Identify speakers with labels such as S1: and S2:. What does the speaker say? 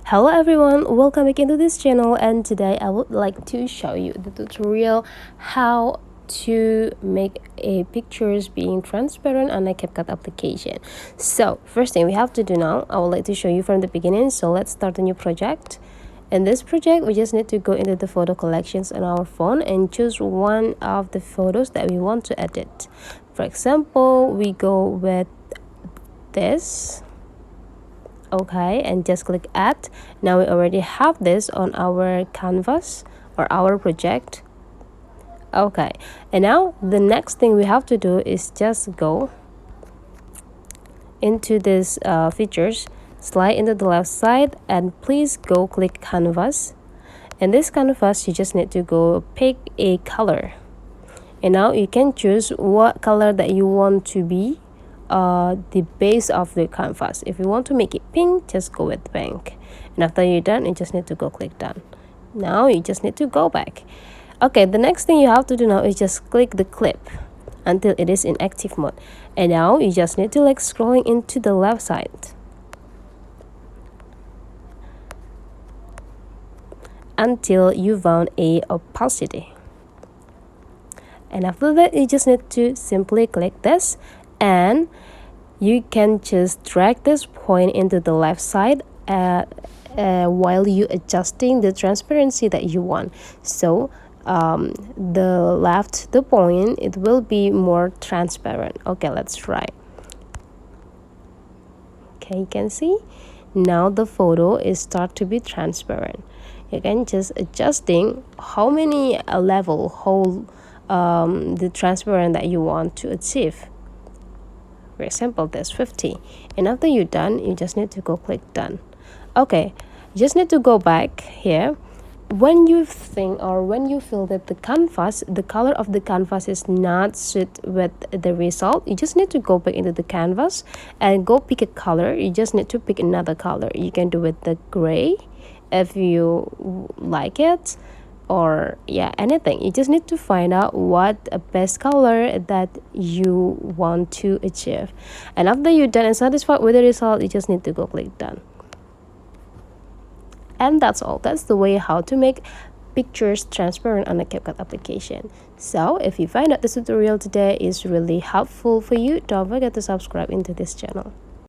S1: Hello everyone, welcome back into this channel, and today I would like to show you the tutorial how to make a pictures being transparent on a Capcut application. So first thing we have to do now, I would like to show you from the beginning. So let's start a new project. In this project, we just need to go into the photo collections on our phone and choose one of the photos that we want to edit. For example, we go with this. Okay, and just click add. Now we already have this on our canvas or our project. Okay, and now the next thing we have to do is just go into this features, slide into the left side, and please go click canvas. In this canvas, you just need to go pick a color, and now you can choose what color that you want to be the base of the canvas. If you want to make it pink, just go with pink, and after you're done, you just need to go click done. Now you just need to go back. Okay, the next thing you have to do now is just click the clip until it is in active mode, and now you just need to scrolling into the left side until you found a opacity, and after that you just need to simply click this, and you can just drag this point into the left side while you adjusting the transparency that you want. So the point, it will be more transparent. Okay, let's try. Okay, you can see now the photo is start to be transparent. You can just adjusting how many level whole the transparent that you want to achieve. For example, there's 50, and after you're done, you just need to go click done. Okay, you just need to go back here. When you think or when you feel that the canvas, the color of the canvas is not suit with the result, you just need to go back into the canvas and go pick a color. You just need to pick another color. You can do with the gray if you like it, or yeah, anything. You just need to find out what a best color that you want to achieve, and after you're done and satisfied with the result, you just need to go click done. And that's all. That's the way how to make pictures transparent on a Capcut application. So if you find out this tutorial today is really helpful for you, don't forget to subscribe into this channel.